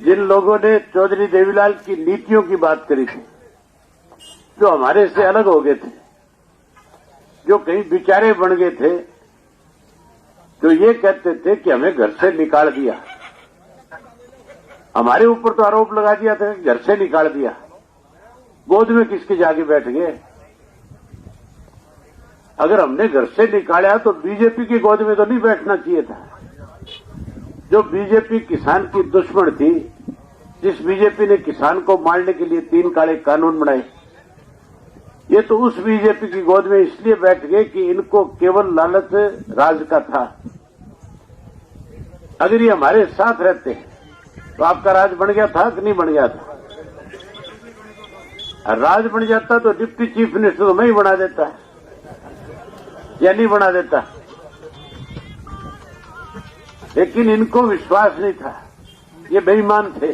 जिन लोगों ने चौधरी देवीलाल की नीतियों की बात करी थी, जो हमारे से अलग हो गए थे, जो कहीं बेचारे बन गए थे, जो ये कहते थे कि हमें घर से निकाल दिया, हमारे ऊपर तो आरोप लगा दिया था कि घर से निकाल दिया, गोद में किसके जाके बैठ गए। अगर हमने घर से निकाला तो बीजेपी की गोद में तो नहीं बैठना चाहिए था। जो बीजेपी किसान की दुश्मन थी, जिस बीजेपी ने किसान को मारने के लिए 3 काले कानून बनाए, ये तो उस बीजेपी की गोद में इसलिए बैठ गए कि इनको केवल लालच राज का था। अगर ये हमारे साथ रहते तो आपका राज बन गया था कि नहीं बन गया था? राज बन जाता तो डिप्टी चीफ मिनिस्टर तो मैं ही बना देता या नहीं बना देता। लेकिन इनको विश्वास नहीं था, ये बेईमान थे।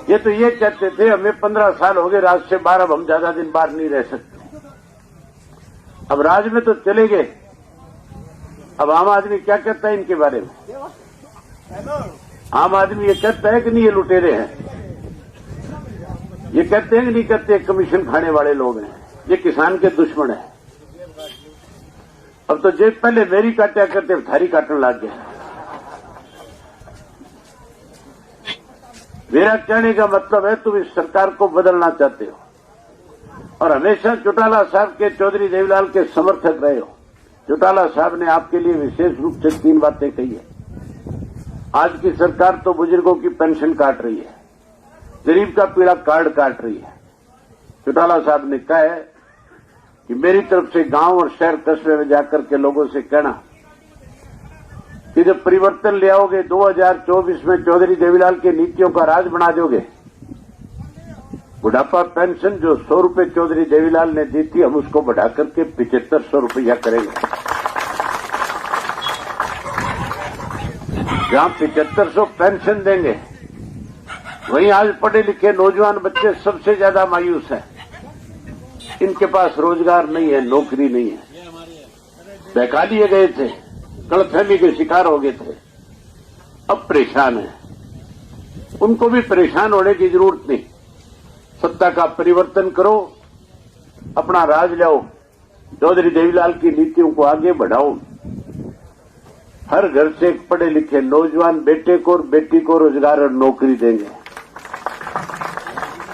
ये तो ये कहते थे हमें 15 साल हो गए राज से बाहर, अब हम ज्यादा दिन बाहर नहीं रह सकते। अब राज में तो चले गए, अब आम आदमी क्या कहता है इनके बारे में? आम आदमी ये कहता है कि नहीं ये लुटेरे हैं? ये कहते हैं कि नहीं कहते कमीशन खाने वाले लोग हैं, ये किसान के दुश्मन है। अब तो जेब पहले मेरी काटा करते थारी काटने लग गए। मेरा कहने का मतलब है तुम इस सरकार को बदलना चाहते हो और हमेशा चौटाला साहब के, चौधरी देवीलाल के समर्थक रहे हो। चौटाला साहब ने आपके लिए विशेष रूप से 3 बातें कही है। आज की सरकार तो बुजुर्गों की पेंशन काट रही है, गरीब का पीड़ा कार्ड काट रही है। चौटाला साहब ने कहा है कि मेरी तरफ से गांव और शहर कस्बे में जाकर के लोगों से कहना कि जब परिवर्तन ले आओगे 2024 में चौधरी देवीलाल की नीतियों का राज बना दोगे, बुढ़ापा पेंशन जो 100 रुपए चौधरी देवीलाल ने दी थी, हम उसको बढ़ा करके 7500 रुपया करेंगे। जहां 7500 पेंशन देंगे, वहीं आज पढ़े लिखे नौजवान बच्चे सबसे ज्यादा मायूस हैं। इनके पास रोजगार नहीं है, नौकरी नहीं है, बहका लिए गए थे, गलतफहमी के शिकार हो गए थे, अब परेशान है। उनको भी परेशान होने की जरूरत नहीं। सत्ता का परिवर्तन करो, अपना राज लाओ, चौधरी देवीलाल की नीतियों को आगे बढ़ाओ। हर घर से एक पढ़े लिखे नौजवान बेटे को और बेटी को रोजगार और नौकरी देंगे।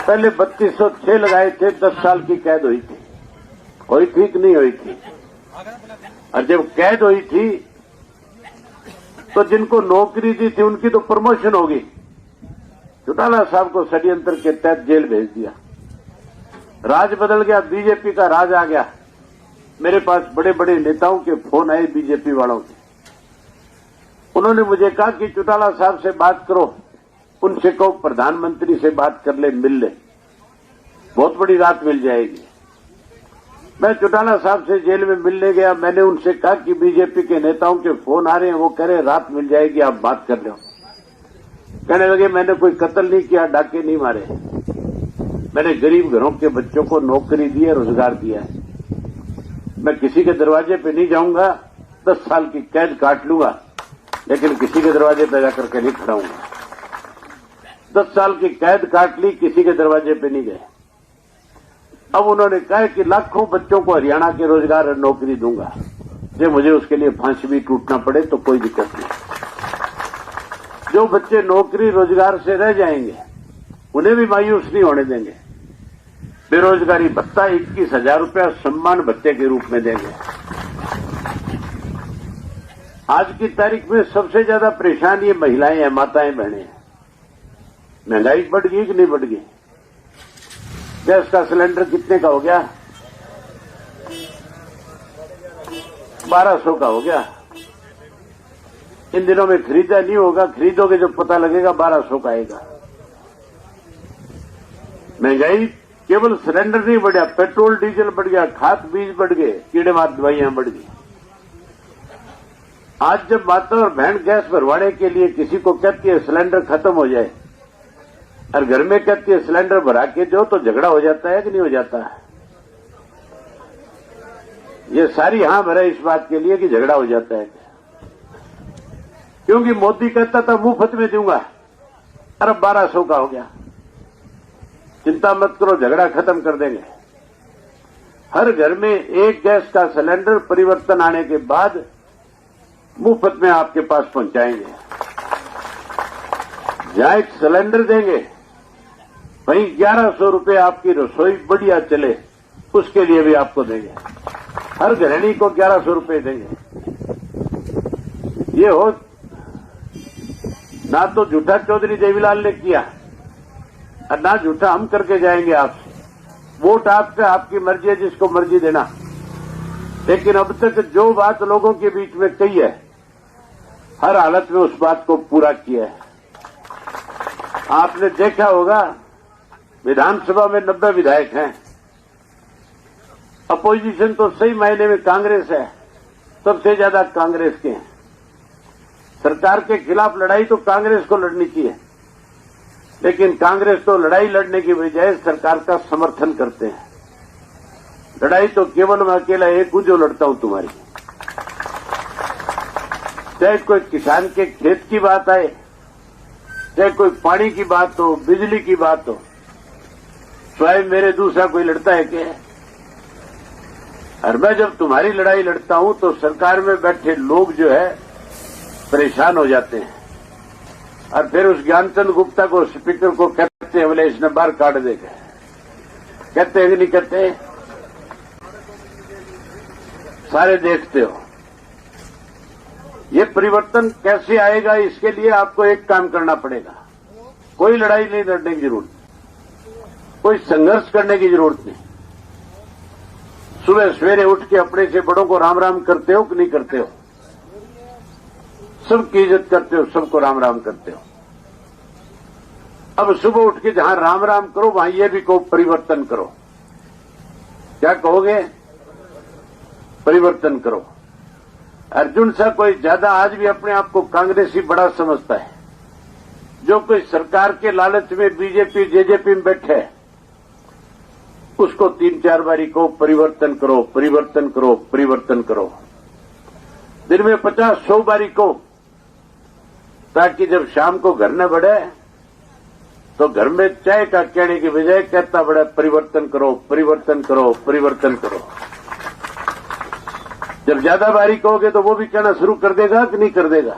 पहले 3206 लगाए थे, 10 साल की कैद हुई थी कि नहीं हुई थी? और जब कैद हुई थी तो जिनको नौकरी दी थी उनकी तो प्रमोशन होगी। चौटाला साहब को षड्यंत्र के तहत जेल भेज दिया, राज बदल गया, बीजेपी का राज आ गया। मेरे पास बड़े बड़े नेताओं के फोन आए बीजेपी वालों के। उन्होंने मुझे कहा कि चौटाला साहब से बात करो, उनसे कहो प्रधानमंत्री से बात कर ले, मिल ले, बहुत बड़ी राहत मिल जाएगी। मैं चौटाला साहब से जेल में मिलने गया, मैंने उनसे कहा कि बीजेपी के नेताओं के फोन आ रहे हैं, वो कह रहे राहत मिल जाएगी, आप बात कर लो। कहने लगे मैंने कोई कत्ल नहीं किया, डाके नहीं मारे, मैंने गरीब घरों के बच्चों को नौकरी दी है, रोजगार दिया है। मैं किसी के दरवाजे पे नहीं जाऊंगा, 10 साल की कैद काट लूंगा, लेकिन किसी के दरवाजे पे जाकर के नहीं खड़ा हूंगा। 10 साल की कैद काट ली, किसी के दरवाजे पे नहीं गए। अब उन्होंने कहा कि लाखों बच्चों को हरियाणा के रोजगार और नौकरी दूंगा, जो मुझे उसके लिए फांसी भी टूटना पड़े तो कोई दिक्कत नहीं। जो बच्चे नौकरी रोजगार से रह जाएंगे उन्हें भी मायूस नहीं होने देंगे। बेरोजगारी भत्ता 21,000 रुपया सम्मान भत्ते के रूप में देंगे। आज की तारीख में सबसे ज्यादा परेशान ये महिलाएं हैं, माताएं बहनें हैं। महंगाई बढ़ गई कि नहीं बढ़ गई? गैस का सिलेंडर कितने का हो गया? 1200 का हो गया। इन दिनों में खरीदा नहीं होगा, खरीदोगे जब पता लगेगा 1200 का आएगा। महंगाई केवल सिलेंडर नहीं बढ़ा, पेट्रोल डीजल बढ़ गया, खाद बीज बढ़ गए, कीड़े मार दवाइयां बढ़ गई। आज जब माता और बहन गैस भरवाने के लिए किसी को कहती है सिलेंडर खत्म हो जाए और घर में कहती है सिलेंडर भरा के दो, तो झगड़ा हो जाता है कि नहीं हो जाता है? ये सारी हां भरा इस बात के लिए कि झगड़ा हो जाता है, क्योंकि मोदी कहता था मुफ्त में दूंगा, अरब 1200 का हो गया। चिंता मत करो, झगड़ा खत्म कर देंगे। हर घर में एक गैस का सिलेंडर परिवर्तन आने के बाद मुफ्त में आपके पास पहुंचाएंगे। जहां एक सिलेंडर देंगे वहीं 1100 रुपये आपकी रसोई बढ़िया चले उसके लिए भी आपको देंगे। हर गृहिणी को 1100 रुपये देंगे। ये हो ना तो झूठा चौधरी देवीलाल ने किया और ना झूठा हम करके जाएंगे आपसे। वोट आपका, आपकी मर्जी है, जिसको मर्जी देना। लेकिन अब तक जो बात लोगों के बीच में कही है, हर हालत में उस बात को पूरा किया है। आपने देखा होगा विधानसभा में 90 विधायक हैं। अपोजिशन तो सही मायने में कांग्रेस है, सबसे ज्यादा कांग्रेस के हैं। सरकार के खिलाफ लड़ाई तो कांग्रेस को लड़नी चाहिए, लेकिन कांग्रेस तो लड़ाई लड़ने की बजाय सरकार का समर्थन करते हैं। लड़ाई तो केवल मैं अकेला एक हूं जो लड़ता हूं तुम्हारी। चाहे कोई किसान के खेत की बात आए, चाहे कोई पानी की बात हो, बिजली की बात हो, स्वयं मेरे दूसरा कोई लड़ता है क्या? और मैं जब तुम्हारी लड़ाई लड़ता हूं तो सरकार में बैठे लोग जो है परेशान हो जाते हैं और फिर उस ज्ञानचंद गुप्ता को, स्पीकर को कहते हैं बोले इसने बाहर काट देगा। कहते हैं कि नहीं कहते? सारे देखते हो। ये परिवर्तन कैसे आएगा, इसके लिए आपको एक काम करना पड़ेगा। कोई लड़ाई नहीं लड़ने की जरूरत, कोई संघर्ष करने की जरूरत नहीं। सुबह सवेरे उठ के अपने से बड़ों को राम राम करते हो कि नहीं करते हो? सबकी इज्जत करते हो, सबको राम राम करते हो। अब सुबह उठ के जहां राम राम करो वहां ये भी कहो परिवर्तन करो। क्या कहोगे? परिवर्तन करो। अर्जुन सा कोई ज्यादा आज भी अपने आप को कांग्रेसी बड़ा समझता है, जो कोई सरकार के लालच में बीजेपी जेजेपी में बैठे है, उसको 3-4 बारी को परिवर्तन करो, परिवर्तन करो, परिवर्तन करो। दिन में 50-100 बारी को, ताकि जब शाम को घर न बढ़े तो घर में चाय का कहने की बजाय कहता बड़ा परिवर्तन करो, परिवर्तन करो, परिवर्तन करो। जब ज्यादा बारी कहोगे तो वो भी कहना शुरू कर देगा कि नहीं कर देगा?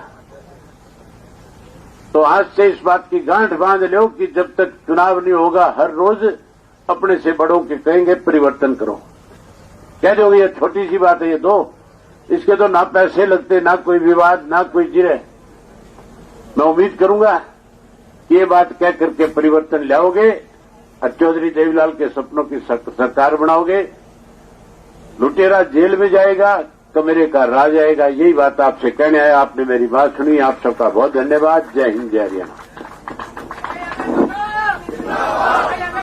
तो आज से इस बात की गांठ बांध लो कि जब तक चुनाव नहीं होगा हर रोज अपने से बड़ों के कहेंगे परिवर्तन करो। कह दोगे ये छोटी सी बात है, ये दो, इसके तो ना पैसे लगते, ना कोई विवाद, ना कोई जिरे। मैं उम्मीद करूंगा कि ये बात कह करके परिवर्तन लाओगे और चौधरी देवीलाल के सपनों की सरकार बनाओगे। लुटेरा जेल में जाएगा, कमरे का राज आएगा। यही बात आपसे कहने आया। आपने मेरी बात सुनी। आप सबका बहुत धन्यवाद। जय हिंद, जय हरियाणा।